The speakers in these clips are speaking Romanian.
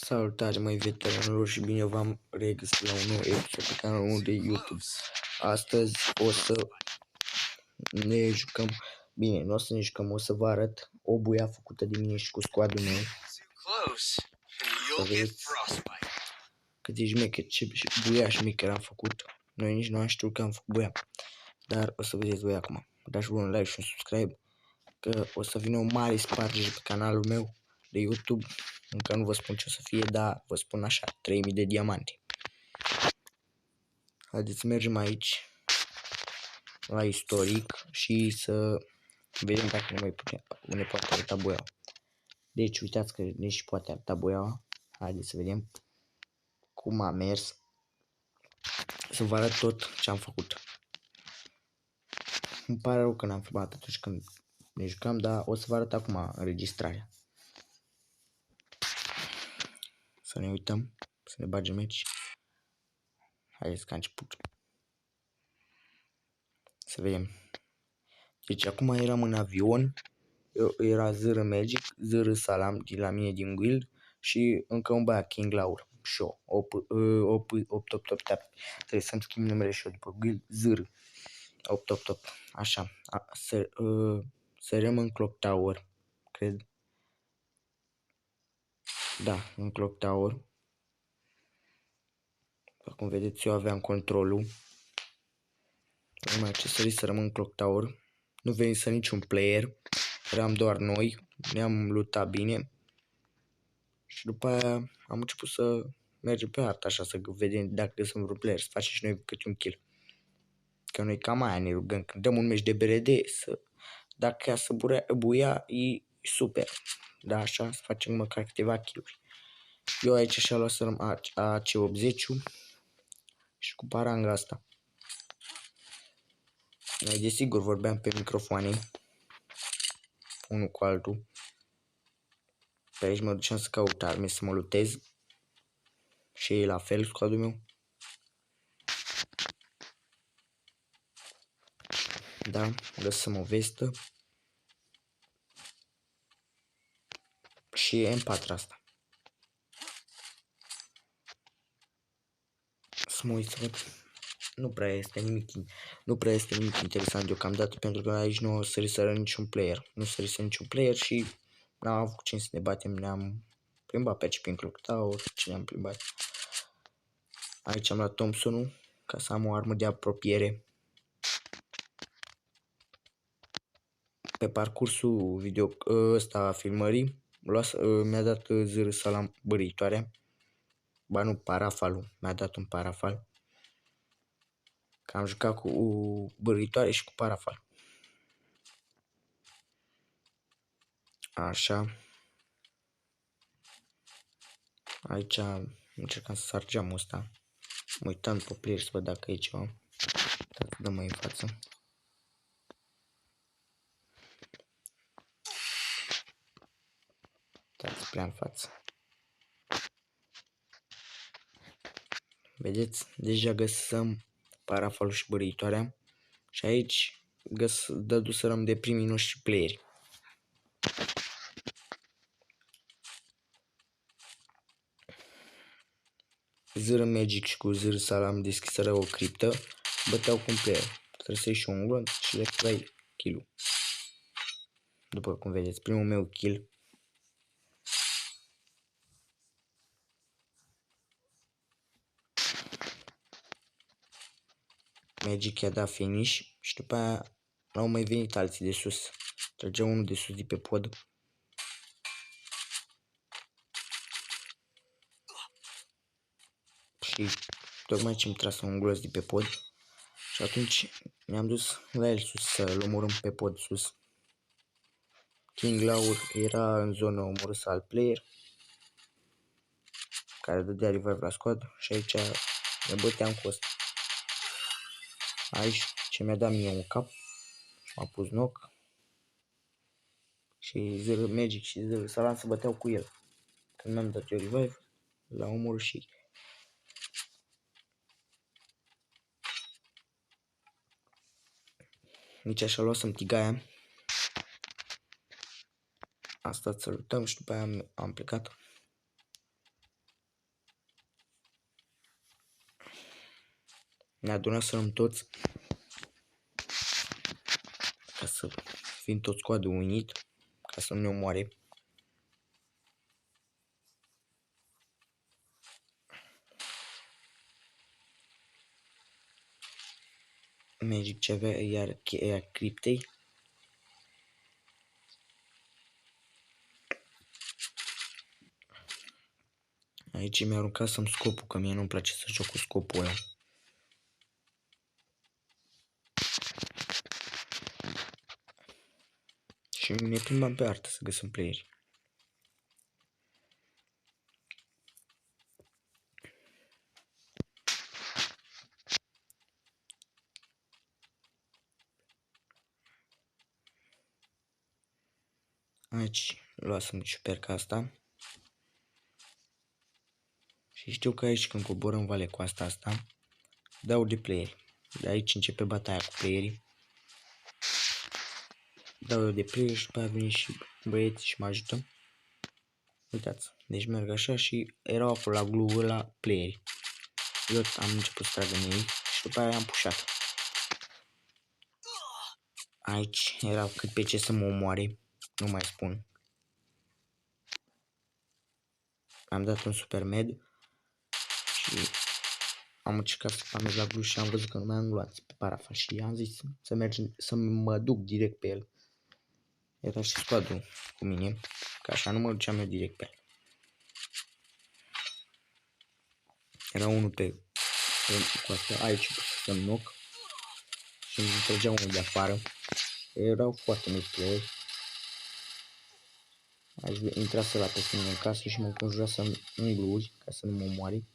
Salutare, mai veteranilor, și bine v-am regăsit la un nou episod pe canalul meu de YouTube. Astăzi o să ne jucăm, bine, nu o să ne jucăm, o să vă arăt o buia făcută de mine și cu squadul meu. Să vedeți cât de șmecher, ce buia șmecher am făcut. Noi nici nu am știut că am făcut buia, dar o să vedeți voi acum. Dați un like și un subscribe, că o să vină o mare spargere pe canalul meu de YouTube. Încă nu vă spun ce o să fie, dar vă spun așa, 3000 de diamante. Haideți să mergem aici la istoric și să vedem dacă ne poate arăta buiaua. Deci uitați că ne și poate arăta buiaua. Haideți să vedem cum a mers. Să vă arăt tot ce am făcut. Îmi pare rău că n-am filmat atunci când ne jucam, dar o să vă arăt acum înregistrarea. Să ne uităm, să ne bagem aici. Haideți că a început. Să vedem. Deci acum eram în avion, era Zără Magic, Zără Salam de la mine din guild și încă un băiat, King Laur. Show, 8 tap. Trebuie să-mi schimb numele și eu după guild, Zără 8. Așa, sărăm în Clock Tower, cred. Da, în Clock Tower. Cum vedeți, eu aveam controlul. Numai ce să rămân în Clock Tower. Nu venise niciun player, eram doar noi, ne-am luptat bine. Și după aia am început să mergem pe hartă așa, să vedem dacă găsim vreun player, să facem și noi câte un kill. Că noi cam aia ne rugăm, când dăm un meci de BRD, dacă ea să buia, e super. Da, așa, să facem măcar câteva kill-uri. Eu aici așa luasem AC80 și cu paranga asta. Noi desigur vorbeam pe microfoane, unul cu altul. Pe aici mă duceam să caut arme, să mă lutez. Și e la fel squadul meu. Da, găsăm o vestă. Și M4 asta. Să mă uit să văd. Nu prea este nimic interesant deocamdată, pentru că aici nu o săriseră niciun player. Nu săriseră niciun player și n-am avut cine să ne batem. Ne-am plimbat pe aici prin Clock Tower. Ce ne-am plimbat? Aici am luat Thompson-ul ca să am o armă de apropiere. Pe parcursul filmării mi-a dat Zără Salam băritoarea. Ba nu, parafalul. Mi-a dat un parafal. Că am jucat cu băritoare și cu parafal. Așa. Aici încercam să sar geamul ăsta. Mă uitam pe player să văd dacă e ceva. Dăm mai în față. Dați prea în față. Vedeți? Deja găsăm parafalul și băritoarea. Și aici dăduserăm de primii noștri playeri. Zără Magic și cu Zără Salam deschiseră o criptă. Băteau cu un player. Trăsei și un glonț și le trai kill-ul. După cum vedeți, primul meu kill. Magic i-a dat finish și după aia au mai venit alții de sus. Trăgea unul de sus de pe pod. Și tocmai ce-mi trasă un glos de pe pod. Și atunci ne-am dus la el sus să-l omorâm pe pod sus. King Laur era în zonă omorâsă alt player, care dădea revive la squad. Și aici ne băteam cu ăsta. Aici ce mi-a dat mie un cap. Și m-a pus knock. Și Zără Magic și Zără Salam se băteau cu el. Când mi-am dat eu revive, l-a omorât și nici așa luasem tigaia. Am stat să luptăm și după aia am plecat. Ne adunăm să luăm toți. Ca să fim toți squad unit. Ca să nu ne omoare. Magic ce avea iar cheia criptei. Aici mi-a aruncat să-mi scopul, că mie nu-mi place să joc cu scopul ăla. Și ne plimbam pe artă să găsim playeri. Aici luasem și perca asta. Și știu că aici când coborăm vale cu asta, dau de playeri. De aici începe bataia cu playerii. Dau eu de playeri și după aia vine și băieții și mă ajută. Uitați, deci merg așa și erau acolo la glue la playeri. Eu am început să trag în ei și după aia am pușat. Aici erau cât pe ce să mă omoare, nu mai spun. Am dat un super med și am încercat să spamez la glue și am văzut că nu mai am luat pe parafa și am zis să mergem, să mă duc direct pe el. Era și squadul cu mine, că așa nu mă duceam eu direct pe el. Era unul pe cu asta, aici să-mi knock și îmi trăgea unul de afară. Erau foarte mulți playeri. Aș intra să la peste mine în casă și mă înconjura să îngluri ca să nu mă omoare.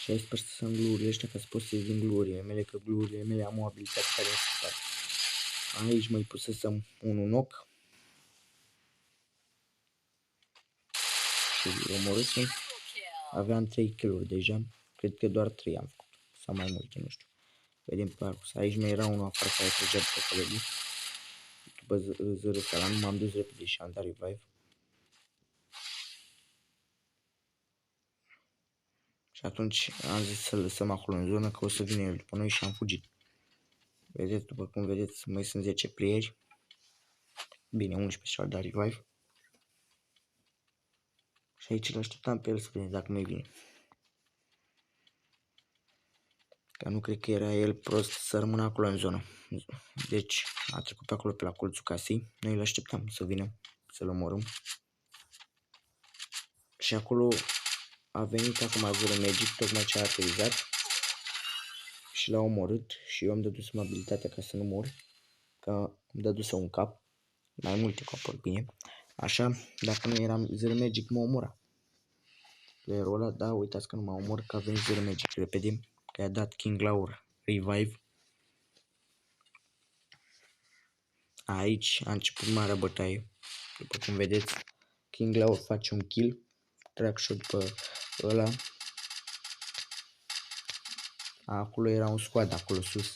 Și sper să sunt glurile ăștia ca să pot să ies din glurile mele, că glurile mele am o abilitate care îmi spune. Aici mă-i pusesem unul knock. Și omorâsem. Aveam 3 kill-uri deja. Cred că doar 3 am făcut. Sau mai multe, nu știu. Vedem pe parcurs. Aici mai era unul afară care trăgea după colegii. După zărâța ăla, nu m-am dus repede și am dat revive. Și atunci am zis să lăsăm acolo în zonă, că o să vină el după noi și am fugit. Vedeți, după cum vedeți, mai sunt 10 playeri. Bine, 11 și-au dat revive. Și aici îl așteptam pe el să vedem dacă mai vine. Că nu cred că era el prost să rămână acolo în zonă. Deci a trecut pe acolo pe la colțul casei. Noi îl așteptam să vină, să-l omorâm. Și acolo a venit acum Zero Magic, tocmai ce a aterizat. Și l-a omorât și eu am dădusem abilitatea ca să nu mor. Că am dădusă un cap. Mai multe capuri, bine. Așa, dacă nu eram Zero Magic, mă omora. Playerul ăla, da, uitați că nu m-a omor, că a venit Zero Magic repede. Că i-a dat King Laur revive. Aici a început marea bătaie. După cum vedeți, King Laur face un kill. Track shot pe ăla. Acolo era un squad acolo sus.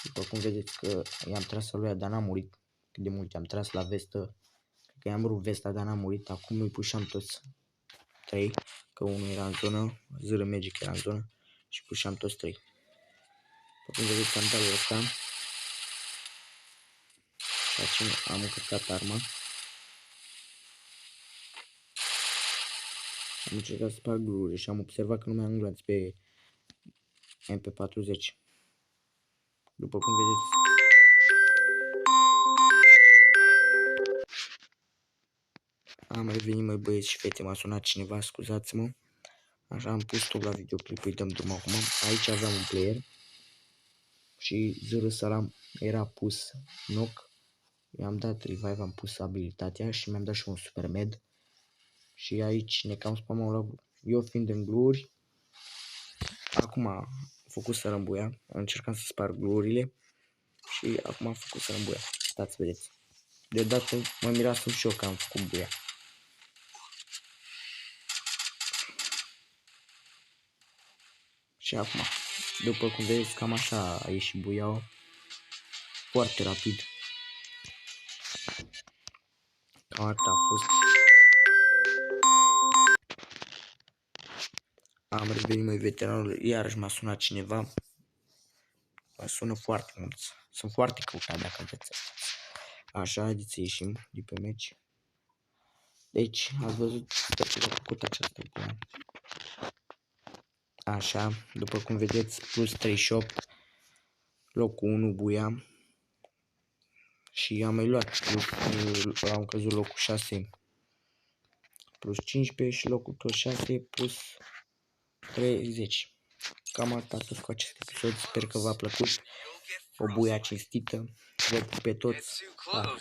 După cum vedeți că i-am tras lui, dar n-a murit. Cât de mult i-am tras la vestă. Că i-am rupt vesta, dar n-a murit. Acum îi pușam toți 3. Că unul era în zonă, Zero Magic era în zonă. Și pușam toți 3. După cum vedeți, am dat lui ăsta. Și am încărcat arma. Am încercat să sparg glurile și am observat că nu mai am glanți pe MP40. După cum vedeți, am revenit, măi băieți și fete, m-a sunat cineva, scuzați-mă. Așa am pus tot la videoclip, îi dăm drum acum. Aici aveam un player și Zero Salam era pus knock. I-am dat revive, am pus abilitatea și mi-am dat și un super med. Și aici ne cam spamau la eu fiind în gluri. Acum am făcut să rămbuia, am încercat să sparg glurile și acum am făcut să rămbuia. Stați, vedeți. Deodată mă mirasem și eu că am făcut buia. Și acum, după cum vedeți, cam așa a ieșit buiaua. foarte rapid. Cam atât a fost. Am revenit, mai veteranul, iarăși m-a sunat cineva. Mă sună foarte mulți. Sunt foarte căutat dacă vreți. Așa, haideți să ieșim de pe meci. Deci, ați văzut ce a făcut această buia. Așa, după cum vedeți, plus 38, locul 1 buia. Și am mai luat, am căzut locul 6, plus 15 și locul tot 6, plus 30. Cam atât a fost cu acest episod, sper că v-a plăcut. O buia cinstită, vă pup pe toți. Pa.